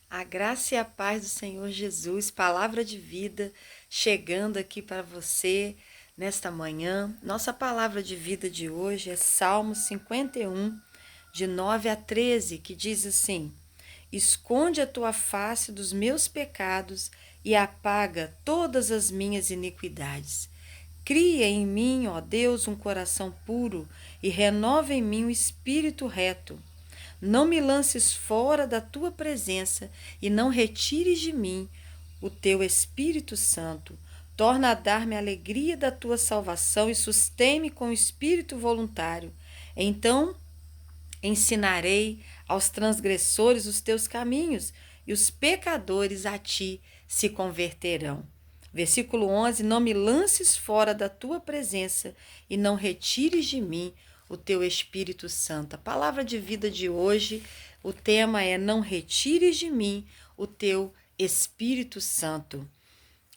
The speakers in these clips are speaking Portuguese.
A graça e a paz do Senhor Jesus, palavra de vida, chegando aqui para você nesta manhã. Nossa palavra de vida de hoje é Salmo 51, de 9 a 13, que diz assim: Esconde a tua face dos meus pecados e apaga todas as minhas iniquidades. Cria em mim, ó Deus, um coração puro e renova em mim um espírito reto. Não me lances fora da tua presença e não retires de mim o teu Espírito Santo. Torna a dar-me a alegria da tua salvação e sustém-me com o espírito voluntário. Então ensinarei aos transgressores os teus caminhos e os pecadores a ti se converterão. Versículo 11: Não me lances fora da tua presença e não retires de mim o teu Espírito Santo. A palavra de vida de hoje, o tema é: não retires de mim o teu Espírito Santo.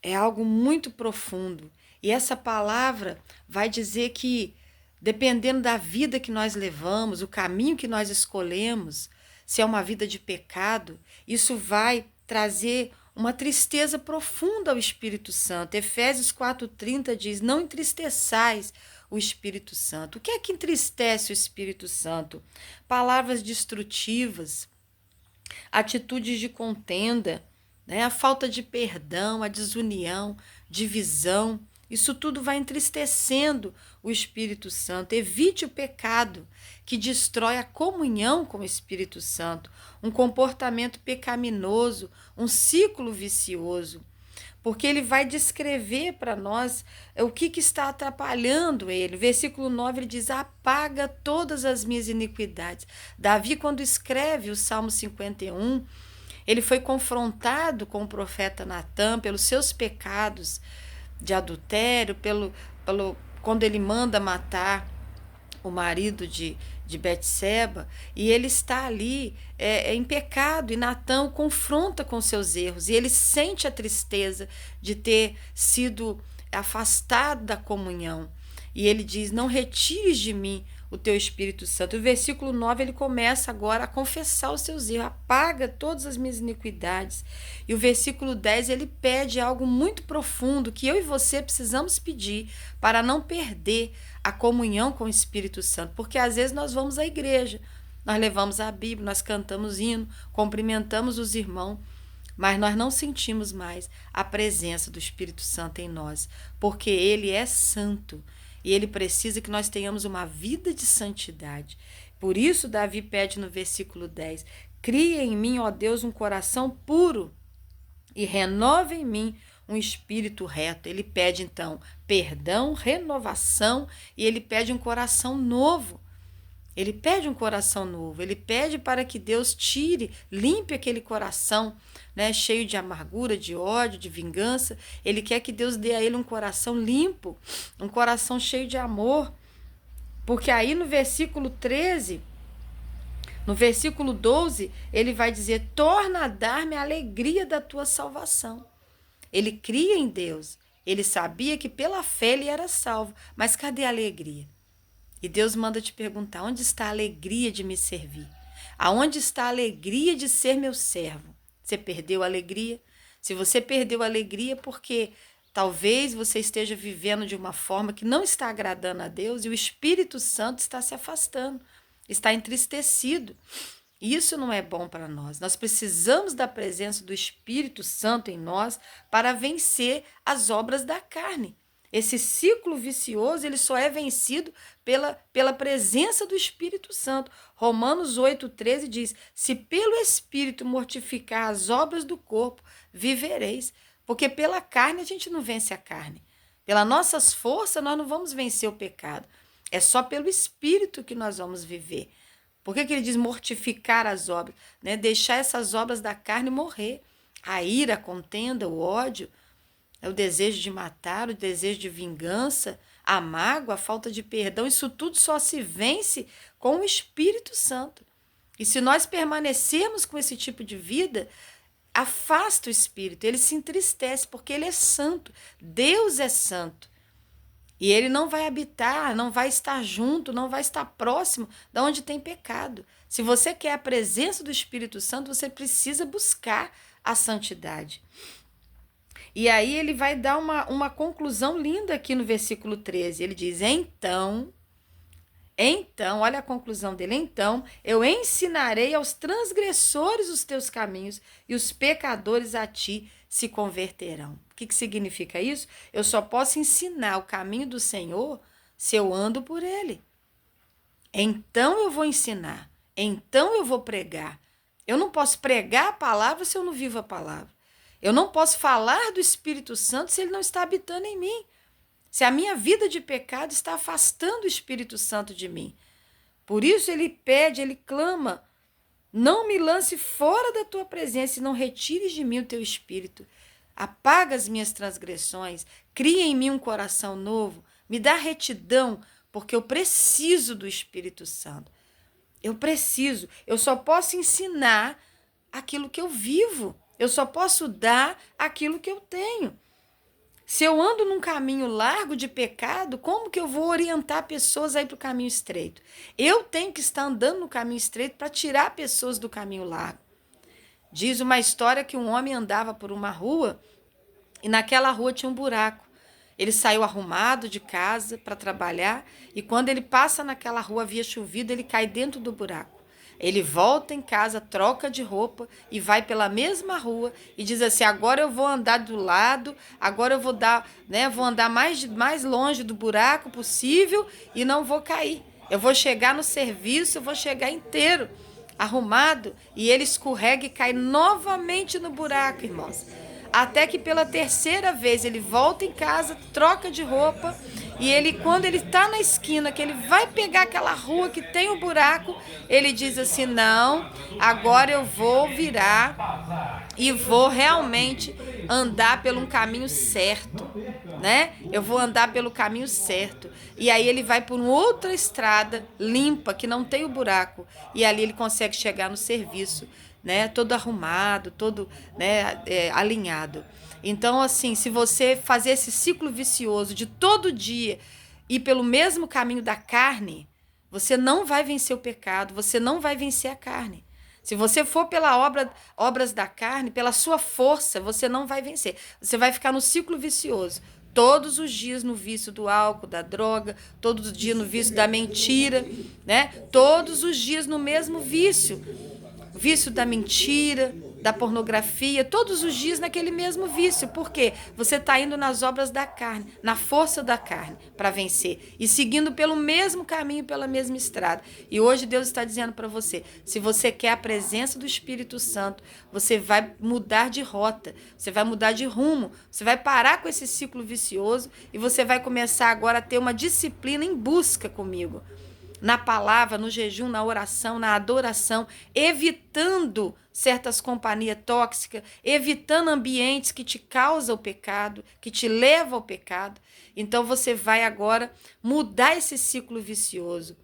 É algo muito profundo. E essa palavra vai dizer que, dependendo da vida que nós levamos, o caminho que nós escolhemos, se é uma vida de pecado, isso vai trazer uma tristeza profunda ao Espírito Santo. Efésios 4,30 diz: Não entristeçais o Espírito Santo. O que é que entristece o Espírito Santo? Palavras destrutivas, atitudes de contenda, né? A falta de perdão, a desunião, divisão. Isso tudo vai entristecendo o Espírito Santo. Evite o pecado que destrói a comunhão com o Espírito Santo, um comportamento pecaminoso, um ciclo vicioso, porque ele vai descrever para nós o que está atrapalhando ele. Versículo 9 ele diz: apaga todas as minhas iniquidades. Davi, quando escreve o Salmo 51, ele foi confrontado com o profeta Natã pelos seus pecados de adultério, quando ele manda matar o marido de Betseba, e ele está ali em pecado, e Natã o confronta com seus erros, e ele sente a tristeza de ter sido afastado da comunhão. E ele diz: não retires de mim o teu Espírito Santo. O versículo 9 ele começa agora a confessar os seus erros, apaga todas as minhas iniquidades. E o versículo 10 ele pede algo muito profundo que eu e você precisamos pedir para não perder a comunhão com o Espírito Santo, porque às vezes nós vamos à igreja, nós levamos a Bíblia, nós cantamos hino, cumprimentamos os irmãos, mas nós não sentimos mais a presença do Espírito Santo em nós, porque ele é santo. E ele precisa que nós tenhamos uma vida de santidade. Por isso, Davi pede no versículo 10: Cria em mim, ó Deus, um coração puro e renova em mim um espírito reto. Ele pede, então, perdão, renovação, e ele pede um coração novo. Ele pede um coração novo, ele pede para que Deus tire, limpe aquele coração, né, cheio de amargura, de ódio, de vingança. Ele quer que Deus dê a ele um coração limpo, um coração cheio de amor. Porque aí no versículo 13, no versículo 12, ele vai dizer: torna a dar-me a alegria da tua salvação. Ele cria em Deus, ele sabia que pela fé ele era salvo, mas cadê a alegria? E Deus manda te perguntar: onde está a alegria de me servir? Aonde está a alegria de ser meu servo? Você perdeu a alegria? Se você perdeu a alegria, porque talvez você esteja vivendo de uma forma que não está agradando a Deus e o Espírito Santo está se afastando, está entristecido. Isso não é bom para nós. Nós precisamos da presença do Espírito Santo em nós para vencer as obras da carne. Esse ciclo vicioso ele só é vencido pela presença do Espírito Santo. Romanos 8,13 diz: se pelo Espírito mortificar as obras do corpo, vivereis. Porque pela carne a gente não vence a carne. Pelas nossas forças nós não vamos vencer o pecado. É só pelo Espírito que nós vamos viver. Por que ele diz mortificar as obras? Né? Deixar essas obras da carne morrer. A ira, a contenda, o ódio, o desejo de matar, o desejo de vingança, a mágoa, a falta de perdão, isso tudo só se vence com o Espírito Santo. E se nós permanecermos com esse tipo de vida, afasta o Espírito, ele se entristece, porque ele é santo. Deus é santo. E ele não vai habitar, não vai estar junto, não vai estar próximo de onde tem pecado. Se você quer a presença do Espírito Santo, você precisa buscar a santidade. E aí ele vai dar uma conclusão linda aqui no versículo 13. Ele diz, então, olha a conclusão dele. Então, eu ensinarei aos transgressores os teus caminhos e os pecadores a ti se converterão. O que significa isso? Eu só posso ensinar o caminho do Senhor se eu ando por ele. Então eu vou ensinar. Então eu vou pregar. Eu não posso pregar a palavra se eu não vivo a palavra. Eu não posso falar do Espírito Santo se ele não está habitando em mim. Se a minha vida de pecado está afastando o Espírito Santo de mim. Por isso ele pede, ele clama, não me lance fora da tua presença e não retires de mim o teu Espírito. Apaga as minhas transgressões, cria em mim um coração novo, me dá retidão, porque eu preciso do Espírito Santo. Eu só posso ensinar aquilo que eu vivo, eu só posso dar aquilo que eu tenho. Se eu ando num caminho largo de pecado, como que eu vou orientar pessoas a ir para o caminho estreito? Eu tenho que estar andando no caminho estreito para tirar pessoas do caminho largo. Diz uma história que um homem andava por uma rua e naquela rua tinha um buraco. Ele saiu arrumado de casa para trabalhar e quando ele passa naquela rua, havia chovido, ele cai dentro do buraco. Ele volta em casa, troca de roupa e vai pela mesma rua e diz assim, agora eu vou andar do lado, agora eu vou andar mais longe do buraco possível e não vou cair. Eu vou chegar no serviço, eu vou chegar inteiro, arrumado, e ele escorrega e cai novamente no buraco, irmãos. Até que pela terceira vez ele volta em casa, troca de roupa e quando ele está na esquina, que ele vai pegar aquela rua que tem o buraco, ele diz assim, não, agora eu vou virar e vou realmente andar pelo um caminho certo, né? Eu vou andar pelo caminho certo. E aí ele vai por uma outra estrada limpa, que não tem o buraco, e ali ele consegue chegar no serviço, né, todo arrumado, todo, né, alinhado. Então, assim, se você fazer esse ciclo vicioso de todo dia ir pelo mesmo caminho da carne, você não vai vencer o pecado, você não vai vencer a carne. Se você for pela obras da carne, pela sua força, você não vai vencer. Você vai ficar no ciclo vicioso. Todos os dias no vício do álcool, da droga, todos os dias no vício da mentira, né? Todos os dias no mesmo vício. Vício da mentira, da pornografia, todos os dias naquele mesmo vício. Por quê? Você está indo nas obras da carne, na força da carne, para vencer. E seguindo pelo mesmo caminho, pela mesma estrada. E hoje Deus está dizendo para você, se você quer a presença do Espírito Santo, você vai mudar de rota, você vai mudar de rumo, você vai parar com esse ciclo vicioso e você vai começar agora a ter uma disciplina em busca comigo. Na palavra, no jejum, na oração, na adoração, evitando certas companhias tóxicas, evitando ambientes que te causam o pecado, que te levam ao pecado. Então você vai agora mudar esse ciclo vicioso.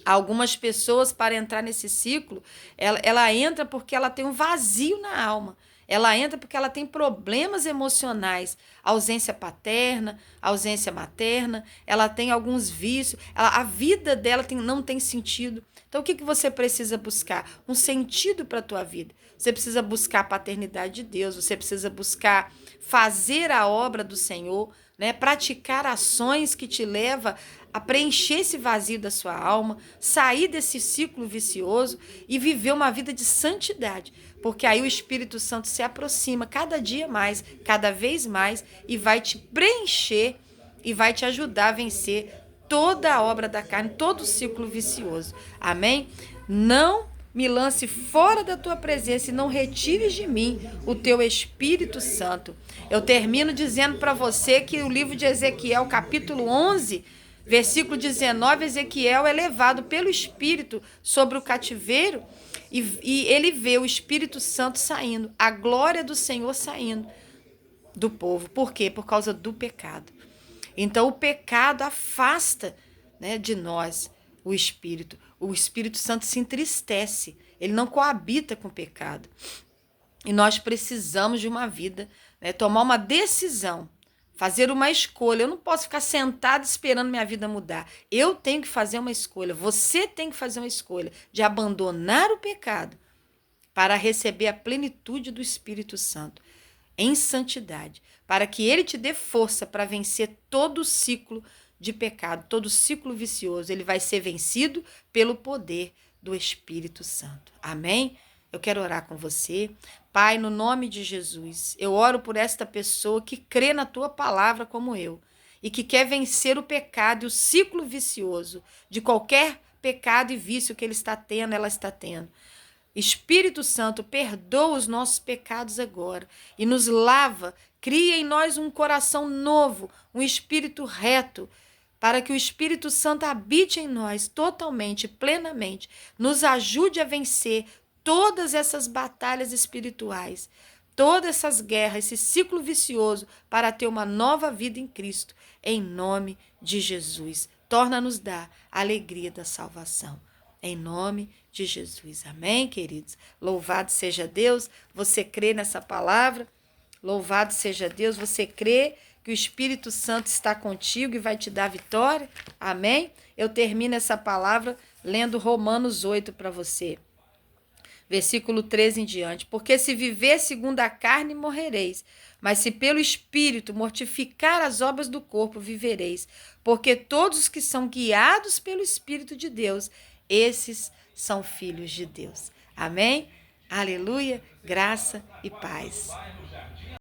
Algumas pessoas, para entrar nesse ciclo, ela entra porque ela tem um vazio na alma. Ela entra porque ela tem problemas emocionais, ausência paterna, ausência materna, ela tem alguns vícios, a vida dela não tem sentido. Então, o que você precisa buscar? Um sentido para a tua vida. Você precisa buscar a paternidade de Deus, você precisa buscar fazer a obra do Senhor, né? Praticar ações que te levam a preencher esse vazio da sua alma, sair desse ciclo vicioso e viver uma vida de santidade, porque aí o Espírito Santo se aproxima cada dia mais, cada vez mais, e vai te preencher e vai te ajudar a vencer toda a obra da carne, todo o ciclo vicioso. Amém? Não me lance fora da tua presença e não retires de mim o teu Espírito Santo. Eu termino dizendo para você que o livro de Ezequiel, capítulo 11, versículo 19, Ezequiel é levado pelo Espírito sobre o cativeiro e ele vê o Espírito Santo saindo, a glória do Senhor saindo do povo. Por quê? Por causa do pecado. Então, o pecado afasta, né, de nós o Espírito. O Espírito Santo se entristece, ele não coabita com o pecado. E nós precisamos de uma vida, né, tomar uma decisão fazer uma escolha. Eu não posso ficar sentado esperando minha vida mudar. Eu tenho que fazer uma escolha. Você tem que fazer uma escolha de abandonar o pecado para receber a plenitude do Espírito Santo em santidade, para que ele te dê força para vencer todo o ciclo de pecado, todo o ciclo vicioso. Ele vai ser vencido pelo poder do Espírito Santo. Amém? Eu quero orar com você. Pai, no nome de Jesus, eu oro por esta pessoa que crê na tua palavra como eu e que quer vencer o pecado e o ciclo vicioso de qualquer pecado e vício que ele está tendo, ela está tendo. Espírito Santo, perdoa os nossos pecados agora e nos lava, cria em nós um coração novo, um espírito reto, para que o Espírito Santo habite em nós totalmente, plenamente, nos ajude a vencer todas essas batalhas espirituais, todas essas guerras, esse ciclo vicioso, para ter uma nova vida em Cristo, em nome de Jesus. Torna-nos dar a alegria da salvação. Em nome de Jesus. Amém, queridos? Louvado seja Deus. Você crê nessa palavra? Louvado seja Deus. Você crê que o Espírito Santo está contigo e vai te dar vitória? Amém? Eu termino essa palavra lendo Romanos 8 para você. Versículo 13 em diante. Porque se viver segundo a carne, morrereis. Mas se pelo Espírito mortificar as obras do corpo, vivereis. Porque todos os que são guiados pelo Espírito de Deus, esses são filhos de Deus. Amém? Aleluia, graça e paz.